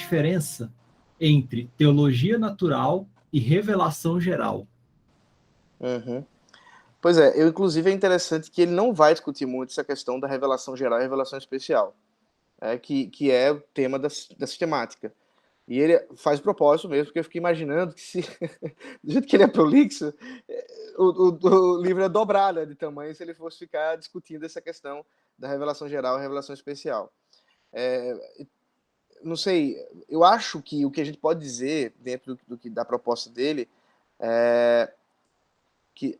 diferença entre teologia natural e revelação geral. Uhum. Pois é, inclusive é interessante que ele não vai discutir muito essa questão da revelação geral e revelação especial, que é o tema da sistemática. E ele faz propósito mesmo, porque eu fiquei imaginando que se do jeito que ele é prolixo, o livro é dobrar, né, de tamanho se ele fosse ficar discutindo essa questão da revelação geral e revelação especial. Não sei, eu acho que o que a gente pode dizer dentro da proposta dele é que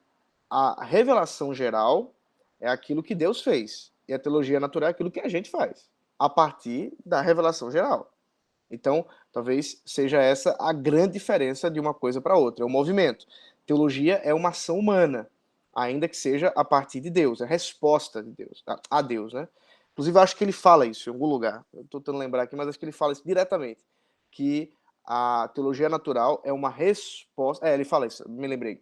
a revelação geral é aquilo que Deus fez, e a teologia natural é aquilo que a gente faz, a partir da revelação geral. Então, talvez seja essa a grande diferença de uma coisa para outra, é o movimento. Teologia é uma ação humana, ainda que seja a partir de Deus, é a resposta de Deus, a Deus, né? Inclusive, acho que ele fala isso em algum lugar, eu estou tentando lembrar aqui, mas acho que ele fala isso diretamente, que a teologia natural é uma resposta... ele fala isso, me lembrei.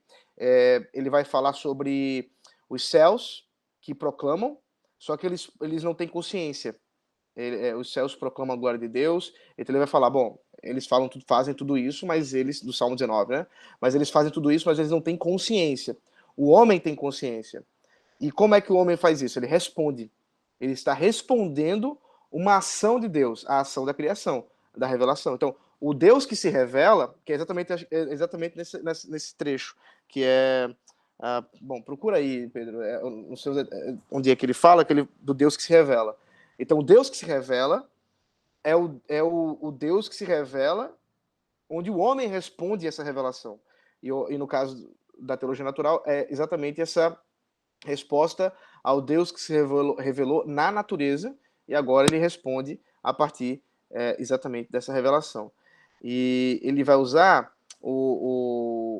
Ele vai falar sobre os céus que proclamam, só que eles não têm consciência. Os céus proclamam a glória de Deus, então ele vai falar, bom, eles fazem tudo isso, mas eles, do Salmo 19, né? Mas eles fazem tudo isso, mas eles não têm consciência. O homem tem consciência. E como é que o homem faz isso? Ele responde. Ele está respondendo uma ação de Deus, a ação da criação, da revelação. Então, o Deus que se revela, que é exatamente nesse trecho, que é... bom, procura aí, Pedro, não sei onde é que ele fala, do Deus que se revela. Então, o Deus que se revela é o Deus que se revela onde o homem responde essa revelação. E no caso da teologia natural, é exatamente essa resposta ao Deus que se revelou na natureza, e agora ele responde a partir exatamente dessa revelação. E ele vai usar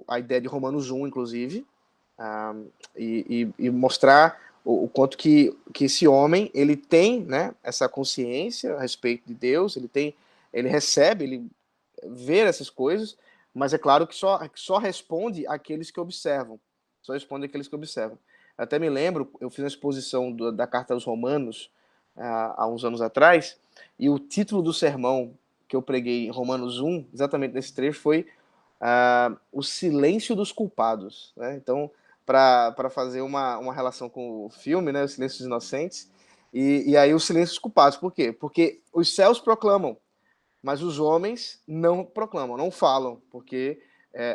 a ideia de Romanos 1, inclusive, e mostrar o quanto que esse homem ele tem, né, essa consciência a respeito de Deus, ele recebe, ele vê essas coisas, mas é claro que só responde àqueles que observam. Só responde àqueles que observam. Até me lembro, eu fiz uma exposição da Carta aos Romanos há uns anos atrás, e o título do sermão que eu preguei em Romanos 1, exatamente nesse trecho, foi o silêncio dos culpados, né? Então, para fazer uma relação com o filme, né, o Silêncio dos Inocentes, e aí o silêncio dos culpados. Por quê? Porque os céus proclamam, mas os homens não proclamam, não falam, porque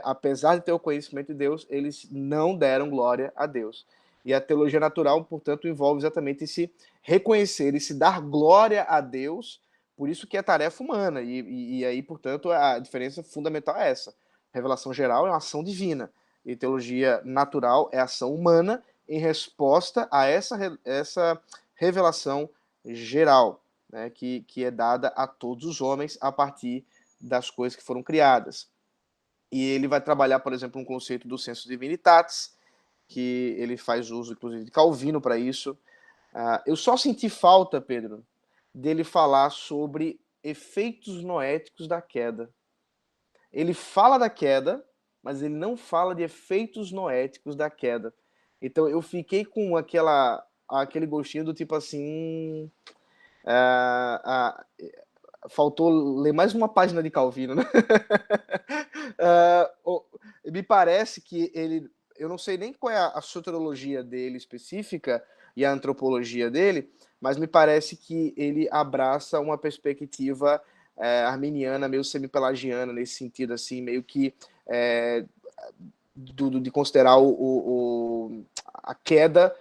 apesar de ter o conhecimento de Deus, eles não deram glória a Deus. E a teologia natural, portanto, envolve exatamente esse reconhecer, esse dar glória a Deus, por isso que é tarefa humana, e aí, portanto, a diferença fundamental é essa. Revelação geral é uma ação divina, e teologia natural é ação humana em resposta a essa revelação geral, né, que é dada a todos os homens a partir das coisas que foram criadas. E ele vai trabalhar, por exemplo, um conceito do sensu divinitatis, que ele faz uso, inclusive, de Calvino para isso. Eu só senti falta, Pedro, dele falar sobre efeitos noéticos da queda. Ele fala da queda, mas ele não fala de efeitos noéticos da queda. Então eu fiquei com aquele gostinho do tipo assim... faltou ler mais uma página de Calvino, né? Me parece que eu não sei nem qual é a soteriologia dele específica e a antropologia dele, mas me parece que ele abraça uma perspectiva arminiana, meio semipelagiana, nesse sentido, assim, meio que de considerar a queda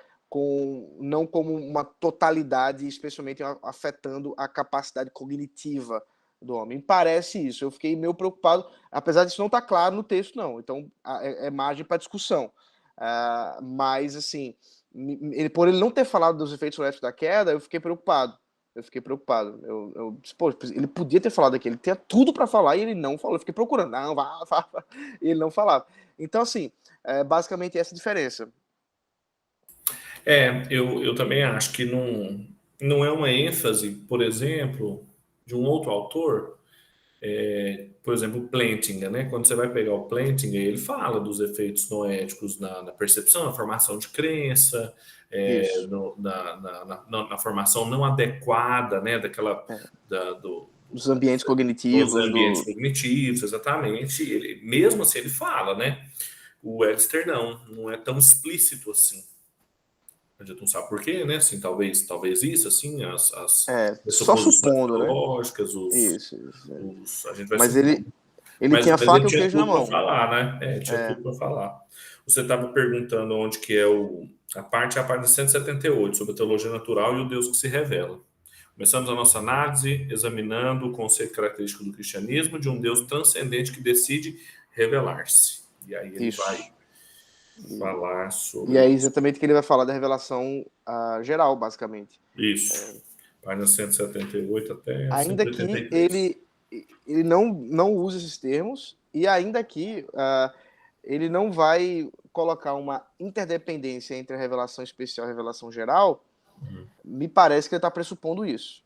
não como uma totalidade, especialmente afetando a capacidade cognitiva do homem. Parece isso. Eu fiquei meio preocupado, apesar disso não estar claro no texto, não. Então, é margem para discussão. Mas, assim, por ele não ter falado dos efeitos soléticos da queda, eu fiquei preocupado. Pô, ele podia ter falado aqui, ele tinha tudo para falar e ele não falou. Eu fiquei procurando, não, vá, e ele não falava. Então, assim, basicamente essa diferença. Eu também acho que não é uma ênfase, por exemplo, de um outro autor, por exemplo, o Plantinga, né? Quando você vai pegar o Plantinga, ele fala dos efeitos noéticos na percepção, na formação de crença, na formação não adequada, né? Dos ambientes Os cognitivos, ambientes cognitivos, exatamente. Ele, mesmo assim, ele fala, né? O Webster não é tão explícito assim. A gente não sabe por quê, né? Assim, talvez isso, assim, as só pressuposições supondo, né? teológicas, Isso. a gente vai Mas supondo. ele Mas tinha a ele faca e o tinha queijo na tudo para mão. falar, né? Tinha tudo para falar. Você estava perguntando onde que é a página 178, sobre a teologia natural e o Deus que se revela. Começamos a nossa análise examinando o conceito característico do cristianismo de um Deus transcendente que decide revelar-se. E aí ele vai Isso. falar E sobre é exatamente que ele vai falar da revelação geral, basicamente. isso. Página 178 até Ainda que 183. ele não usa esses termos, e ainda que ele não vai colocar uma interdependência entre a revelação especial e a revelação geral, me parece que ele está pressupondo isso.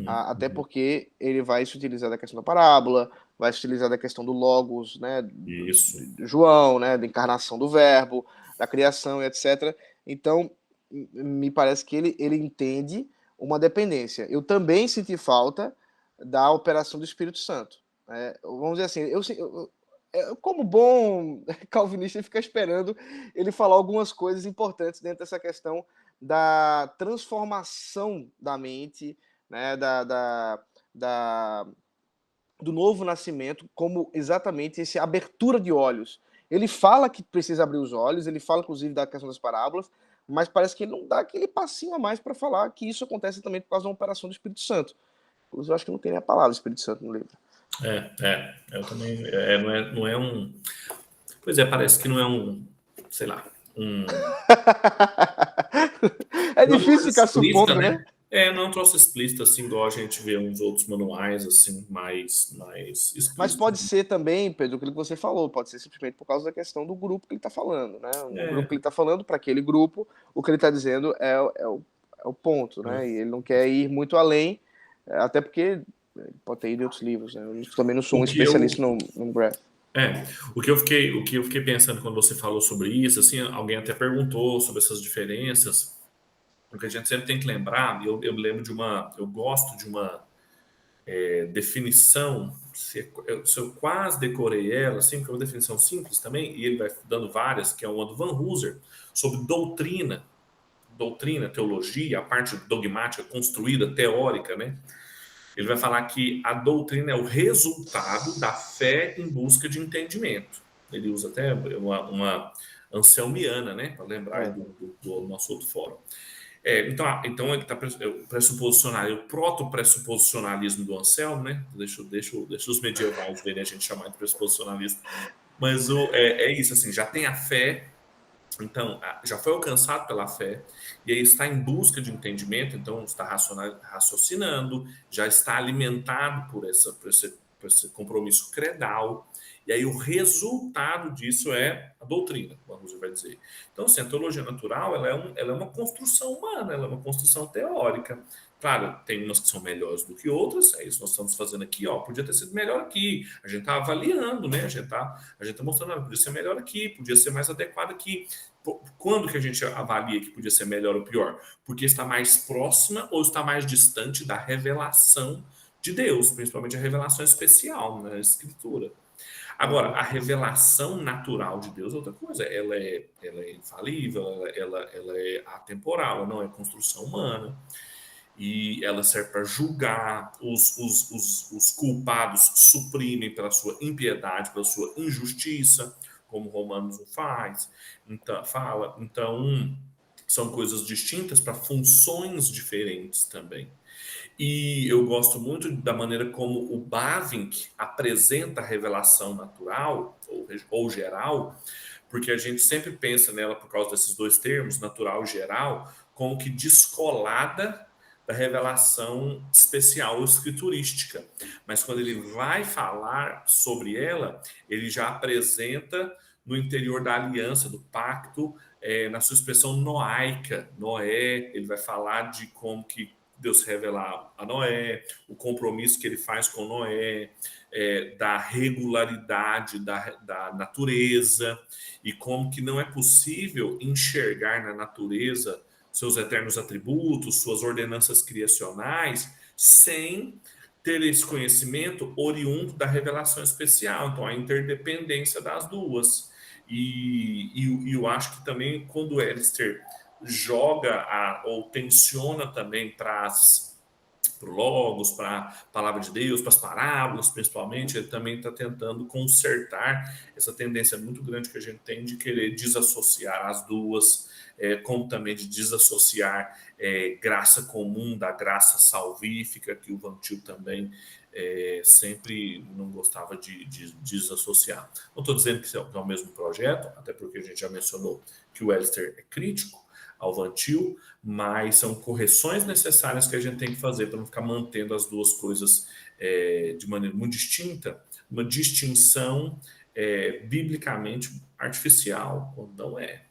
Até porque ele vai se utilizar da questão da parábola, vai se utilizar da questão do logos, né, Isso. de João, né, da encarnação do verbo, da criação, etc. Então, me parece que ele entende uma dependência. Eu também senti falta da operação do Espírito Santo. Vamos dizer assim, como bom calvinista, ele fica esperando ele falar algumas coisas importantes dentro dessa questão da transformação da mente, né, do novo nascimento, como exatamente essa abertura de olhos. Ele fala que precisa abrir os olhos, ele fala inclusive da questão das parábolas, mas parece que ele não dá aquele passinho a mais para falar que isso acontece também por causa da operação do Espírito Santo. Inclusive, eu acho que não tem nem a palavra Espírito Santo no livro. Eu também. Não é um. Pois é, parece que não é um. Sei lá. É Não é uma difícil coisa ficar explícita, supondo, né? né? Não é um troço explícito assim, igual a gente vê uns outros manuais, assim, mais Mas explícitos. pode ser também, Pedro, aquilo que você falou, pode ser simplesmente por causa da questão do grupo que ele está falando, né? O grupo que ele está falando, para aquele grupo, o que ele está dizendo é o ponto, né? E ele não quer ir muito além, até porque pode ter ido em outros livros, né? Eu também não sou um O que eu, especialista no graph. o que eu fiquei pensando quando você falou sobre isso, assim, alguém até perguntou sobre essas diferenças, porque a gente sempre tem que lembrar, eu lembro eu gosto de uma definição, se eu quase decorei ela, assim, que é uma definição simples também, e ele vai dando várias, que é uma do Van Hooser, sobre doutrina, teologia, a parte dogmática construída, teórica, né? Ele vai falar que a doutrina é o resultado da fé em busca de entendimento. Ele usa até uma anselmiana, né? Para lembrar aí do nosso outro fórum. Então ele está pressuposicional, o proto-pressuposicionalismo do Anselmo, né? Deixa os medievais verem a gente chamar de pressuposicionalista. Mas é isso, assim, já tem a fé, então já foi alcançado pela fé, e aí está em busca de entendimento, então está raciocinando, já está alimentado por esse compromisso credal, e aí o resultado disso é a doutrina, vamos vai dizer. Então, assim, a teologia natural ela é uma construção humana, ela é uma construção teórica. Claro, tem umas que são melhores do que outras, é isso que nós estamos fazendo aqui, ó, podia ter sido melhor aqui, a gente está avaliando, né? A gente tá mostrando, podia ser melhor aqui, podia ser mais adequado aqui. Quando que a gente avalia que podia ser melhor ou pior? Porque está mais próxima ou está mais distante da revelação de Deus, principalmente a revelação especial na Escritura. Agora, a revelação natural de Deus é outra coisa. Ela é infalível, ela é atemporal, ela não é construção humana. E ela serve para julgar, os culpados suprimem pela sua impiedade, pela sua injustiça, como Romanos faz, então, fala. Então, são coisas distintas para funções diferentes também. E eu gosto muito da maneira como o Bavinck apresenta a revelação natural ou geral, porque a gente sempre pensa nela, por causa desses dois termos, natural e geral, como que descolada da revelação especial ou escriturística. Mas quando ele vai falar sobre ela, ele já apresenta no interior da aliança, do pacto, na sua expressão noaica, Noé, ele vai falar de como que Deus revela a Noé, o compromisso que ele faz com Noé, da regularidade da natureza, e como que não é possível enxergar na natureza seus eternos atributos, suas ordenanças criacionais, sem ter esse conhecimento oriundo da revelação especial, então a interdependência das duas. E eu acho que também quando o Alistair joga ou tensiona também para o Logos, para a palavra de Deus, para as parábolas, principalmente, ele também está tentando consertar essa tendência muito grande que a gente tem de querer desassociar as duas, como também de desassociar graça comum da graça salvífica, que o Van Til também sempre não gostava de desassociar. Não estou dizendo que é o mesmo projeto, até porque a gente já mencionou que o Alistair é crítico ao Van Til, mas são correções necessárias que a gente tem que fazer para não ficar mantendo as duas coisas de maneira muito distinta, uma distinção biblicamente artificial, quando não é.